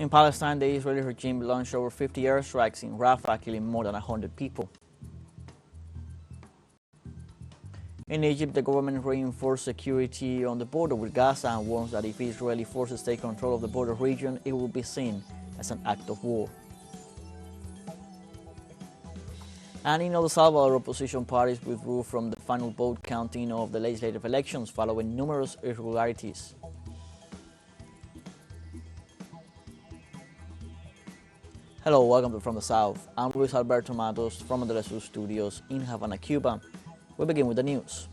In Palestine, the Israeli regime launched over 50 airstrikes in Rafah, killing more than 100 people. In Egypt, the government reinforced security on the border with Gaza and warns that if Israeli forces take control of the border region, it will be seen as an act of war. And in El Salvador, opposition parties withdrew from the final vote counting of the legislative elections following numerous irregularities. Hello, welcome to From the South. I'm Luis Alberto Matos from the TeleSUR studios in Havana, Cuba. We begin with the news.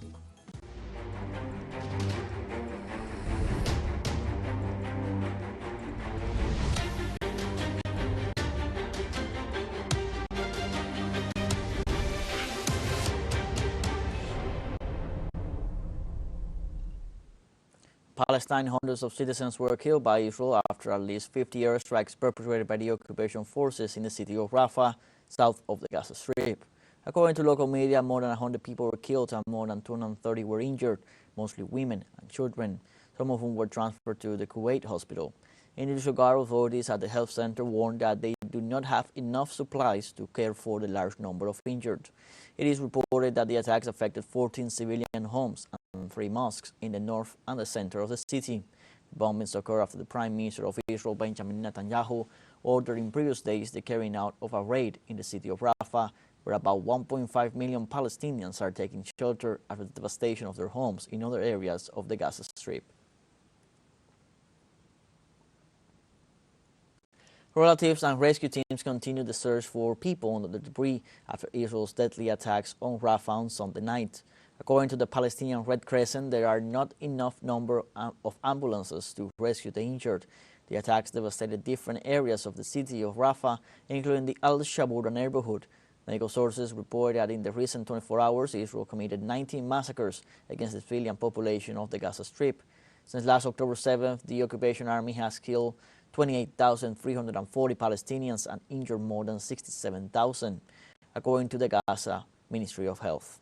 Palestine, hundreds of citizens were killed by Israel after at least 50 airstrikes perpetrated by the occupation forces in the city of Rafah, south of the Gaza Strip. According to local media, more than 100 people were killed and more than 230 were injured, mostly women and children, some of whom were transferred to the Kuwait hospital. In this regard, authorities at the health center warned that they do not have enough supplies to care for the large number of injured. It is reported that the attacks affected 14 civilian homes and 3 mosques in the north and the center of the city. The bombings occurred after the Prime Minister of Israel, Benjamin Netanyahu, ordered in previous days the carrying out of a raid in the city of Rafah, where about 1.5 million Palestinians are taking shelter after the devastation of their homes in other areas of the Gaza Strip. Relatives and rescue teams continue the search for people under the debris after Israel's deadly attacks on Rafah on Sunday night. According to the Palestinian Red Crescent, there are not enough number of ambulances to rescue the injured. The attacks devastated different areas of the city of Rafah, including the Al-Shabura neighborhood. Medical sources report that in the recent 24 hours, Israel committed 19 massacres against the civilian population of the Gaza Strip. Since last October 7th, the occupation army has killed 28,340 Palestinians and injured more than 67,000, according to the Gaza Ministry of Health.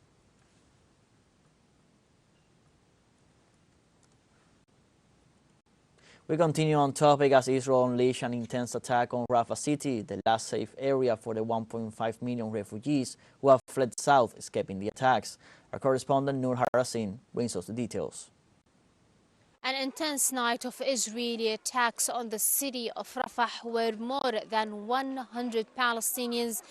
We continue on topic as Israel unleashed an intense attack on Rafah city, the last safe area for the 1.5 million refugees who have fled south, escaping the attacks. Our correspondent Nur Harasin brings us the details. An intense night of Israeli attacks on the city of Rafah, where more than 100 Palestinians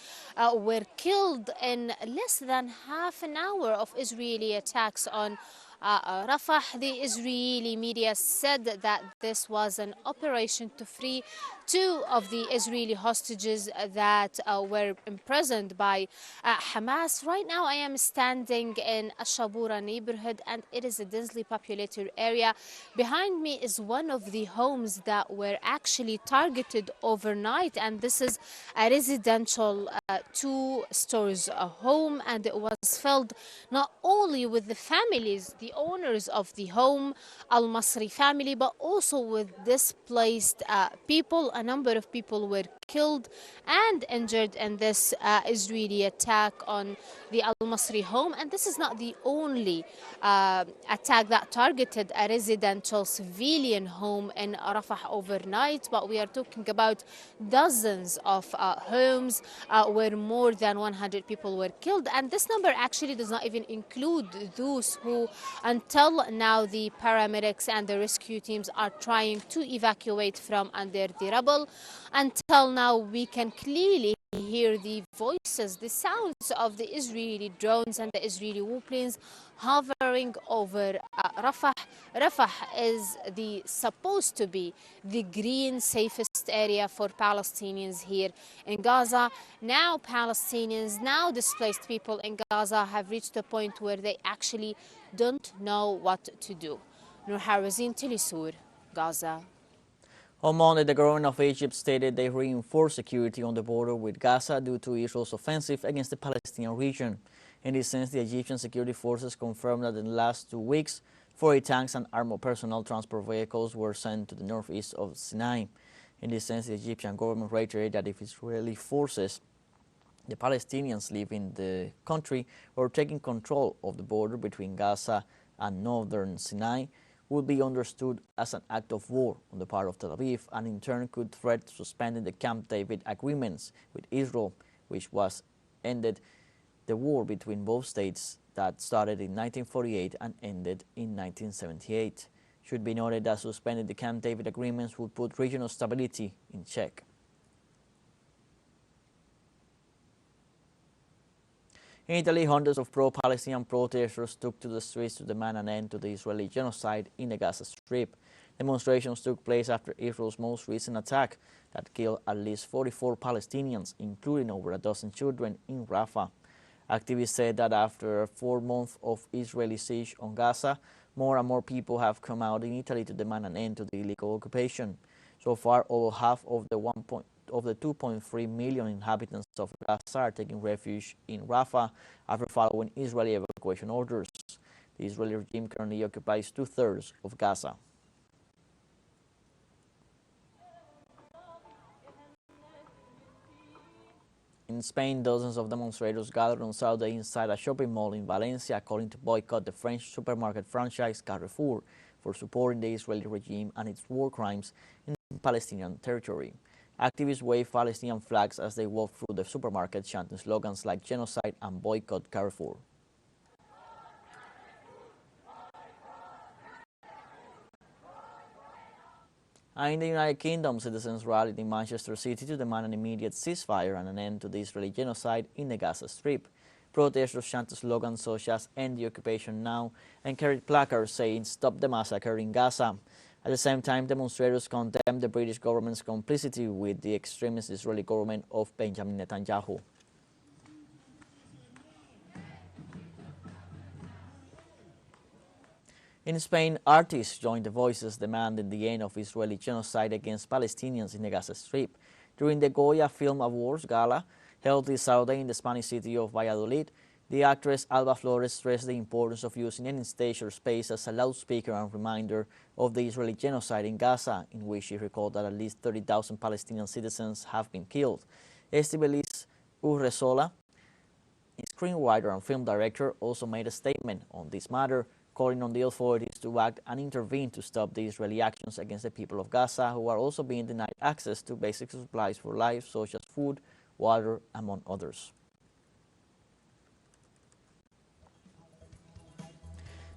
were killed in less than half an hour of Israeli attacks on Rafah. The Israeli media said that this was an operation to free 2 of the Israeli hostages that were imprisoned by Hamas. Right now I am standing in Al-Shabura neighborhood, and it is a densely populated area. Behind me is one of the homes that were actually targeted overnight, and this is a residential 2 stories home, and it was filled not only with the families, the owners of the home, Al-Masri family, but also with displaced people. A number of people were killed and injured in this Israeli attack on the Al-Masri home. And this is not the only attack that targeted a residential civilian home in Rafah overnight, but we are talking about dozens of homes where more than 100 people were killed. And this number actually does not even include those who, until now, the paramedics and the rescue teams are trying to evacuate from under the rubble. Until now, we can clearly hear the voices, the sounds of the Israeli drones and the Israeli warplanes hovering over Rafah. Rafah is supposed to be the green, safest area for Palestinians here in Gaza. Now Palestinians, now displaced people in Gaza have reached a point where they actually don't know what to do. Nur Harazin, TeleSUR, Gaza. On Monday, the government of Egypt stated they reinforced security on the border with Gaza due to Israel's offensive against the Palestinian region. In this sense, the Egyptian security forces confirmed that in the last 2 weeks, 40 tanks and armored personnel transport vehicles were sent to the northeast of Sinai. In this sense, the Egyptian government reiterated that if Israeli forces, the Palestinians leaving the country or taking control of the border between Gaza and northern Sinai, would be understood as an act of war on the part of Tel Aviv and in turn could threaten suspending the Camp David agreements with Israel, which was ended the war between both states that started in 1948 and ended in 1978. Should be noted that suspending the Camp David agreements would put regional stability in check. In Italy, hundreds of pro-Palestinian protesters took to the streets to demand an end to the Israeli genocide in the Gaza Strip. Demonstrations took place after Israel's most recent attack that killed at least 44 Palestinians, including over a dozen children in Rafah. Activists said that after 4 months of Israeli siege on Gaza, more and more people have come out in Italy to demand an end to the illegal occupation. So far, over half of the 2.3 million inhabitants of Gaza are taking refuge in Rafah after following Israeli evacuation orders. The Israeli regime currently occupies 2/3 of Gaza. In Spain, dozens of demonstrators gathered on Saturday inside a shopping mall in Valencia calling to boycott the French supermarket franchise Carrefour for supporting the Israeli regime and its war crimes in Palestinian territory. Activists waved Palestinian flags as they walked through the supermarket, chanting slogans like genocide and boycott Carrefour. In the United Kingdom, citizens rallied in Manchester City to demand an immediate ceasefire and an end to the Israeli genocide in the Gaza Strip. Protesters chanted slogans such as "End the occupation now" and carried placards saying "Stop the massacre in Gaza." At the same time, demonstrators condemned the British government's complicity with the extremist Israeli government of Benjamin Netanyahu. In Spain, artists joined the voices demanding the end of Israeli genocide against Palestinians in the Gaza Strip. During the Goya Film Awards gala held this Saturday in the Spanish city of Valladolid, the actress Alba Flores stressed the importance of using any stage or space as a loudspeaker and reminder of the Israeli genocide in Gaza, in which she recalled that at least 30,000 Palestinian citizens have been killed. Estibeliz Urresola, a screenwriter and film director, also made a statement on this matter, calling on the authorities to act and intervene to stop the Israeli actions against the people of Gaza, who are also being denied access to basic supplies for life, such as food, water, among others.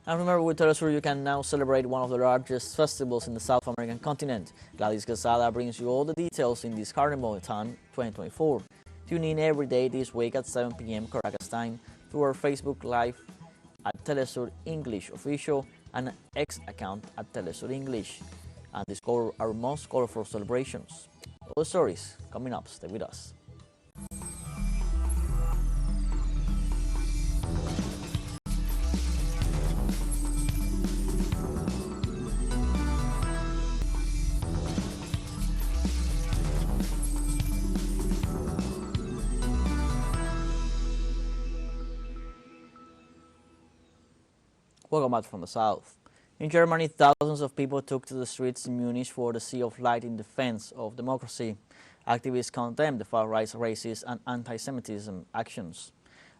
And remember, with TeleSUR, you can now celebrate one of the largest festivals in the South American continent. Gladys Quesada brings you all the details in this Carnival Time 2024. Tune in every day this week at 7 p.m. Caracas time through our Facebook Live at TeleSUR English Official and X account at TeleSUR English, and discover our most colorful celebrations. All the stories coming up. Stay with us. Welcome back from the south. In Germany, thousands of people took to the streets in Munich for the Sea of Light in defense of democracy. Activists condemned the far-right racist and anti-Semitism actions.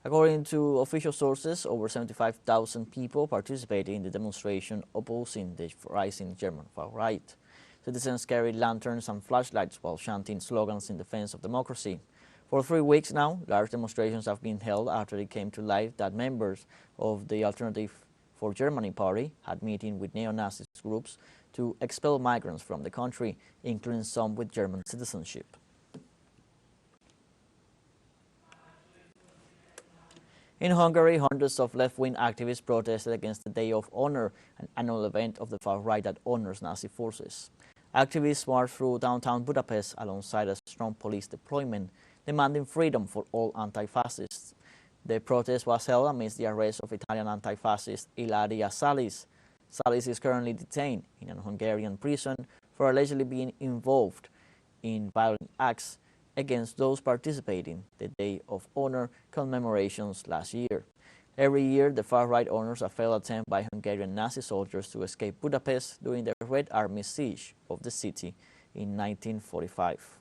According to official sources, over 75,000 people participated in the demonstration opposing the rising German far-right. Citizens carried lanterns and flashlights while chanting slogans in defense of democracy. For 3 weeks now, large demonstrations have been held after it came to light that members of the Alternative for Germany party had meeting with neo-Nazi groups to expel migrants from the country, including some with German citizenship. In Hungary, hundreds of left-wing activists protested against the Day of Honor, an annual event of the far-right that honors Nazi forces. Activists marched through downtown Budapest alongside a strong police deployment, demanding freedom for all anti-fascists. The protest was held amidst the arrest of Italian anti-fascist Ilaria Salis. Salis is currently detained in a Hungarian prison for allegedly being involved in violent acts against those participating in the Day of Honor commemorations last year. Every year, the far-right honors a failed attempt by Hungarian Nazi soldiers to escape Budapest during the Red Army siege of the city in 1945.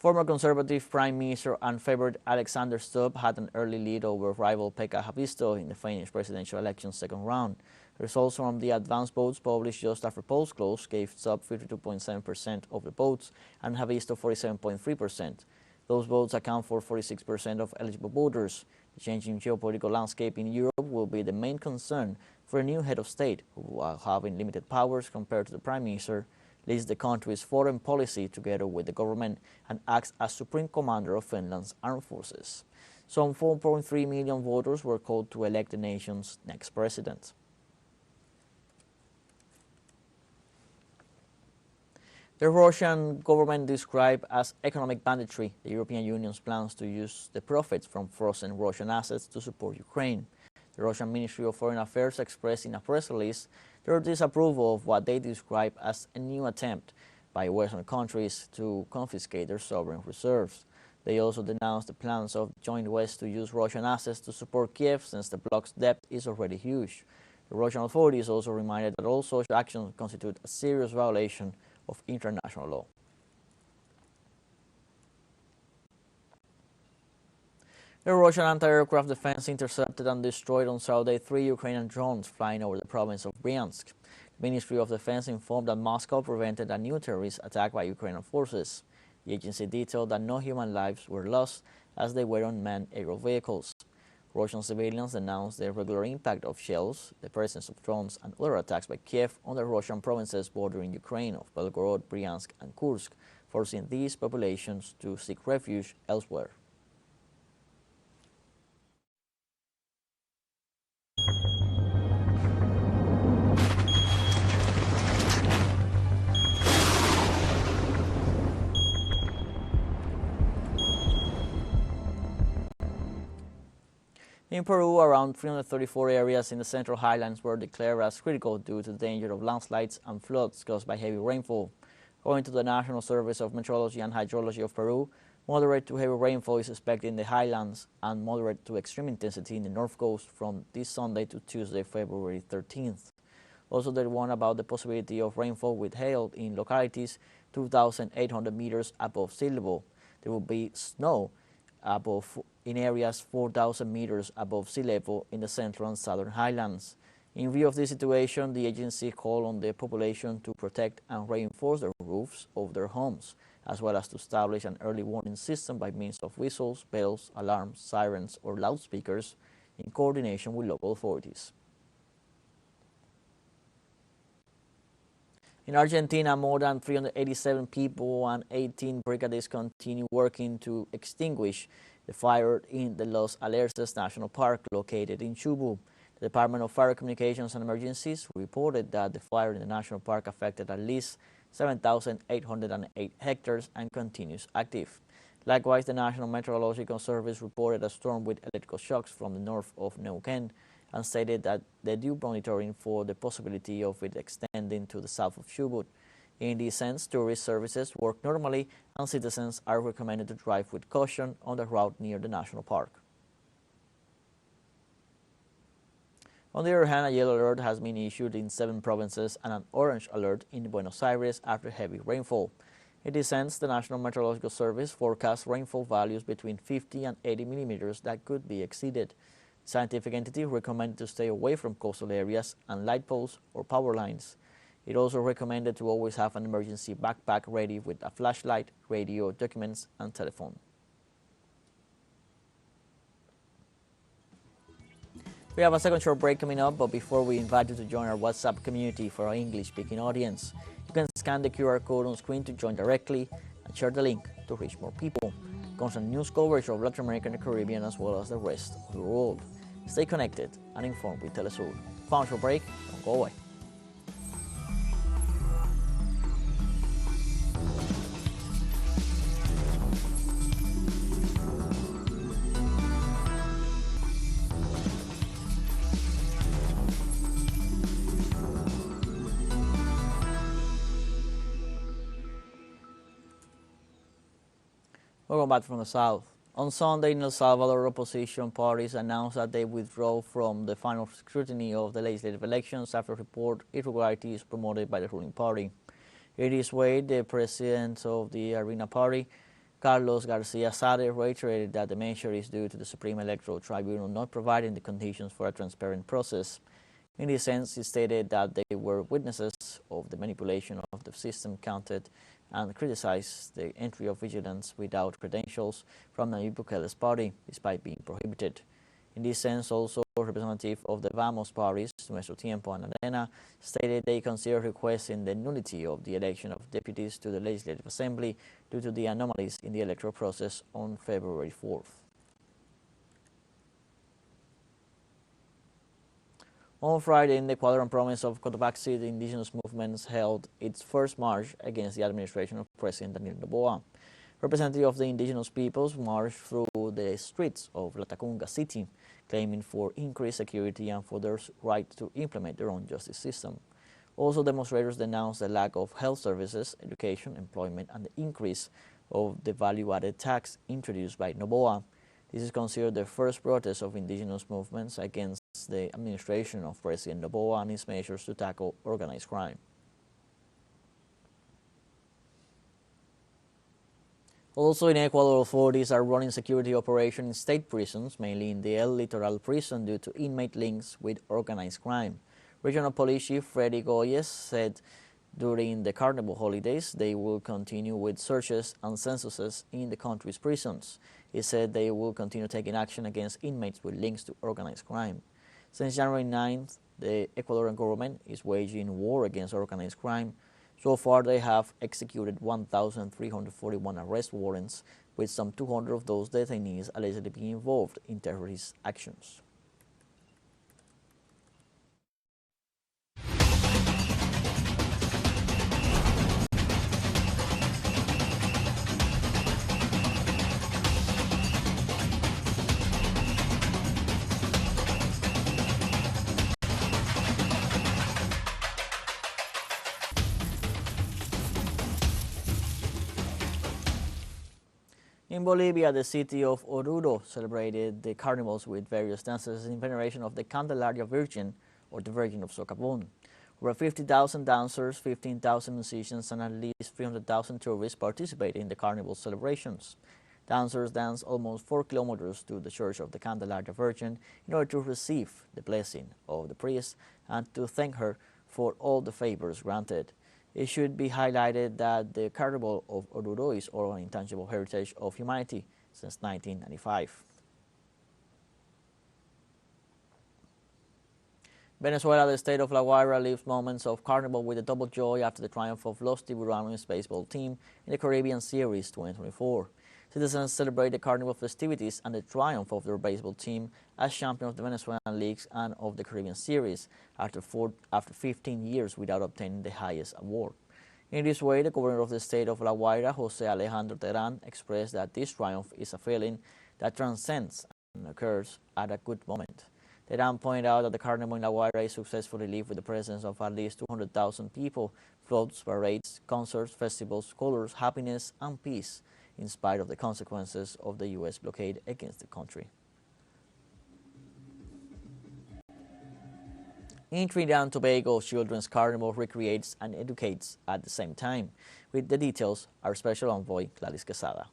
Former Conservative Prime Minister and favorite Alexander Stubb had an early lead over rival Pekka Haavisto in the Finnish presidential election's second round. Results from the advance votes published just after polls closed gave Stubb 52.7% of the votes and Haavisto 47.3%. Those votes account for 46% of eligible voters. The changing geopolitical landscape in Europe will be the main concern for a new head of state, who, while having limited powers compared to the Prime Minister, leads the country's foreign policy together with the government and acts as supreme commander of Finland's armed forces. Some 4.3 million voters were called to elect the nation's next president. The Russian government described as economic banditry the European Union's plans to use the profits from frozen Russian assets to support Ukraine. The Russian Ministry of Foreign Affairs expressed in a press release their disapproval of what they describe as a new attempt by Western countries to confiscate their sovereign reserves. They also denounced the plans of the joint West to use Russian assets to support Kiev since the bloc's debt is already huge. The Russian authorities also reminded that all such actions constitute a serious violation of international law. The Russian anti-aircraft defense intercepted and destroyed on Saturday 3 Ukrainian drones flying over the province of Bryansk. The Ministry of Defense informed that Moscow prevented a new terrorist attack by Ukrainian forces. The agency detailed that no human lives were lost as they were unmanned aerial vehicles. Russian civilians denounced the regular impact of shells, the presence of drones and other attacks by Kiev on the Russian provinces bordering Ukraine of Belgorod, Bryansk and Kursk, forcing these populations to seek refuge elsewhere. In Peru, around 334 areas in the Central Highlands were declared as critical due to the danger of landslides and floods caused by heavy rainfall. According to the National Service of Meteorology and Hydrology of Peru, moderate to heavy rainfall is expected in the highlands and moderate to extreme intensity in the north coast from this Sunday to Tuesday, February 13th. Also, there warned about the possibility of rainfall with hail in localities 2,800 meters above sea level. There will be snow in areas 4,000 meters above sea level in the central and southern highlands. In view of this situation, the agency called on the population to protect and reinforce the roofs of their homes, as well as to establish an early warning system by means of whistles, bells, alarms, sirens, or loudspeakers in coordination with local authorities. In Argentina, more than 387 people and 18 brigades continue working to extinguish the fire in the Los Alerces National Park located in Chubut. The Department of Fire Communications and Emergencies reported that the fire in the national park affected at least 7,808 hectares and continues active. Likewise, the National Meteorological Service reported a storm with electrical shocks from the north of Neuquén and stated that they do monitoring for the possibility of it extending to the south of Chubut. In this sense, tourist services work normally and citizens are recommended to drive with caution on the route near the national park. On the other hand, a yellow alert has been issued in 7 provinces and an orange alert in Buenos Aires after heavy rainfall. In this sense, the National Meteorological Service forecasts rainfall values between 50 and 80 millimeters that could be exceeded. The scientific entity recommended to stay away from coastal areas and light poles or power lines. It also recommended to always have an emergency backpack ready with a flashlight, radio, documents, and telephone. We have a second short break coming up, but before we invite you to join our WhatsApp community for our English-speaking audience, you can scan the QR code on screen to join directly and share the link to reach more people. Constant news coverage of Latin America and the Caribbean as well as the rest of the world. Stay connected and informed with TeleSUR. Final short break, don't go away. Welcome back from the South. On Sunday in El Salvador, opposition parties announced that they withdraw from the final scrutiny of the legislative elections after report irregularities promoted by the ruling party. In this way, the president of the Arena Party, Carlos Garcia Sade reiterated that the measure is due to the Supreme Electoral Tribunal not providing the conditions for a transparent process. In this sense, he stated that they were witnesses of the manipulation of the system, counted and criticized the entry of vigilance without credentials from Nayib Bukele's party, despite being prohibited. In this sense, also, representative of the Vamos parties, Nuestro Tiempo and Arena, stated they consider requesting the nullity of the election of deputies to the Legislative Assembly due to the anomalies in the electoral process on February 4th. On Friday, in the Ecuadorian province of Cotopaxi, the indigenous movements held its first march against the administration of President Daniel Noboa. Representatives of the indigenous peoples marched through the streets of Latacunga City, claiming for increased security and for their right to implement their own justice system. Also, demonstrators denounced the lack of health services, education, employment, and the increase of the value-added tax introduced by Noboa. This is considered the first protest of indigenous movements against the administration of President Noboa and his measures to tackle organized crime. Also in Ecuador, authorities are running security operations in state prisons, mainly in the El Litoral prison, due to inmate links with organized crime. Regional Police Chief Freddy Goyes said during the Carnival holidays they will continue with searches and censuses in the country's prisons. He said they will continue taking action against inmates with links to organized crime. Since January 9th, the Ecuadorian government is waging war against organized crime. So far, they have executed 1,341 arrest warrants, with some 200 of those detainees allegedly being involved in terrorist actions. In Bolivia, the city of Oruro celebrated the carnivals with various dances in veneration of the Candelaria Virgin, or the Virgin of Socavon. Over 50,000 dancers, 15,000 musicians, and at least 300,000 tourists participated in the carnival celebrations. Dancers danced almost 4 kilometers to the Church of the Candelaria Virgin in order to receive the blessing of the priest and to thank her for all the favors granted. It should be highlighted that the Carnival of Oruro is oral and intangible heritage of humanity since 1995. Venezuela, the state of La Guaira, lives moments of carnival with a double joy after the triumph of Los Tiburones baseball team in the Caribbean Series 2024. Citizens celebrate the carnival festivities and the triumph of their baseball team as champion of the Venezuelan leagues and of the Caribbean Series after 15 years without obtaining the highest award. In this way, the governor of the state of La Guaira, Jose Alejandro Terán, expressed that this triumph is a feeling that transcends and occurs at a good moment. Terán pointed out that the carnival in La Guaira is successfully lived with the presence of at least 200,000 people, floats, parades, concerts, festivals, colors, happiness, and peace, in spite of the consequences of the U.S. blockade against the country. In Trinidad and Tobago, Children's Carnival recreates and educates at the same time. With the details, our special envoy, Gladys Quesada.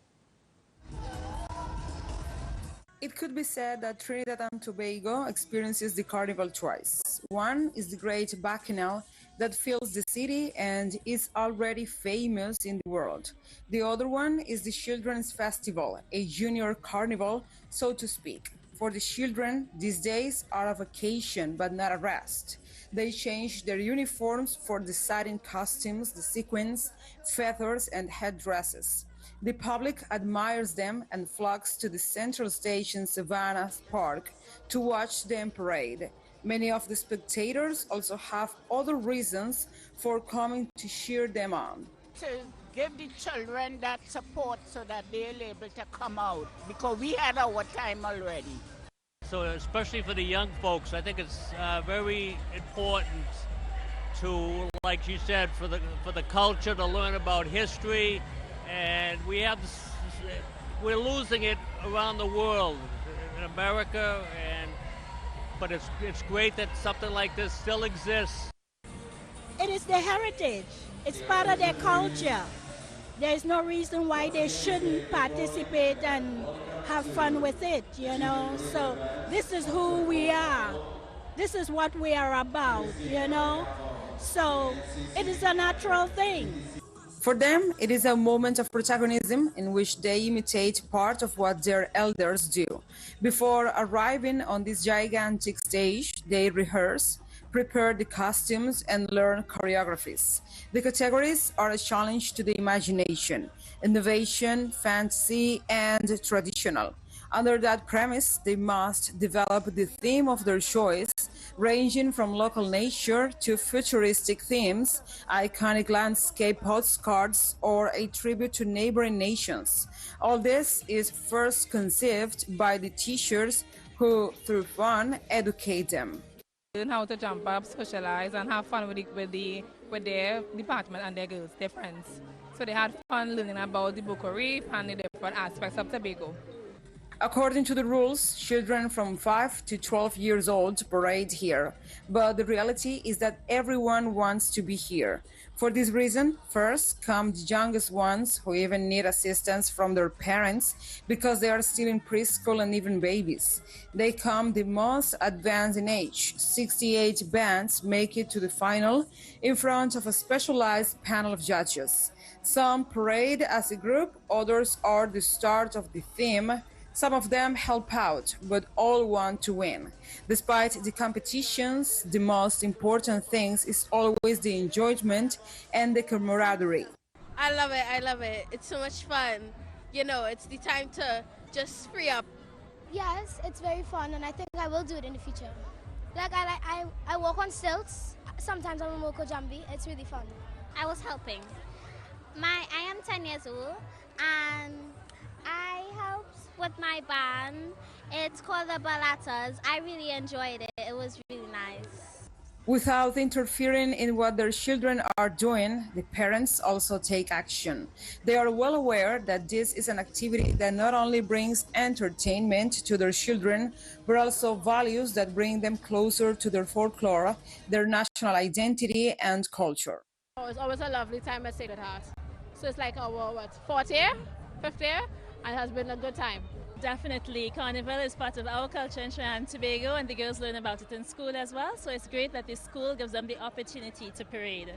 It could be said that Trinidad and Tobago experiences the carnival twice. One is the great bacchanal that fills the city and is already famous in the world. The other one is the Children's Festival, a junior carnival, so to speak. For the children, these days are a vacation but not a rest. They change their uniforms for the satin costumes, the sequins, feathers, and headdresses. The public admires them and flocks to the Central Station Savannah Park to watch them parade. Many of the spectators also have other reasons for coming to cheer them on. To give the children that support so that they're able to come out, because we had our time already. So especially for the young folks, I think it's very important to, like she said, for the culture to learn about history, and we're losing it around the world, in America, but it's great that something like this still exists. It is their heritage. It's part of their culture. there's no reason why they shouldn't participate and have fun with it, you know. So this is who we are. This is what we are about, you know. So it is a natural thing. For them, it is a moment of protagonism in which they imitate part of what their elders do. Before arriving on this gigantic stage, they rehearse, prepare the costumes, and learn choreographies. The categories are a challenge to the imagination, innovation, fantasy, and traditional. Under that premise, they must develop the theme of their choice, ranging from local nature to futuristic themes, iconic landscape postcards, or a tribute to neighboring nations. All this is first conceived by the teachers who, through fun, educate them. Learn how to jump up, socialize, and have fun with their department and their girls, their friends. So they had fun learning about the Bucco Reef and the different aspects of Tobago. According to the rules, children from 5 to 12 years old parade here, but the reality is that everyone wants to be here. For this reason, first come the youngest ones who even need assistance from their parents because they are still in preschool and even babies. They come the most advanced in age. 68 bands make it to the final in front of a specialized panel of judges. Some parade as a group, others are the start of the theme. Some of them help out, but all want to win. Despite the competitions, the most important thing is always the enjoyment and the camaraderie. I love it. I love it. It's so much fun. You know, it's the time to just free up. Yes, it's very fun, and I think I will do it in the future. Like I walk on stilts. Sometimes I'm a Moko Jambi. It's really fun. I was helping. I am 10 years old, and I helped with my band. It's called the Balatas. I really enjoyed it. It was really nice. Without interfering in what their children are doing, the parents also take action. They are well aware that this is an activity that not only brings entertainment to their children, but also values that bring them closer to their folklore, their national identity, and culture. Oh, it's always a lovely time at Sacred Heart. So it's like our, fourth year, fifth year, and it has been a good time. Definitely. Carnival is part of our culture in Trinidad and Tobago, and the girls learn about it in school as well. So it's great that the school gives them the opportunity to parade.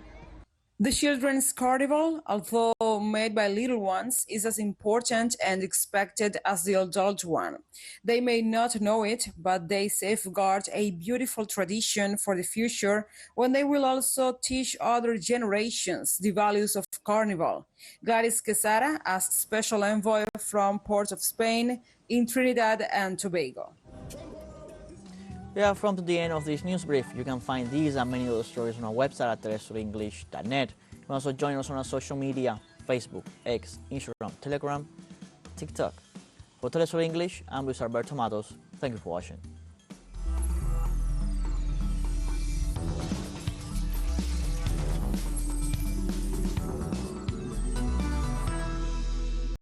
The children's carnival, although made by little ones, is as important and expected as the adult one. They may not know it, but they safeguard a beautiful tradition for the future when they will also teach other generations the values of carnival. Gladys Quesada as special envoy from Port of Spain in Trinidad and Tobago. We have come to the end of this news brief. You can find these and many other stories on our website at telesurenglish.net. You can also join us on our social media, Facebook, X, Instagram, Telegram, TikTok. For TeleSUR English, I'm Luis Alberto Matos. Thank you for watching.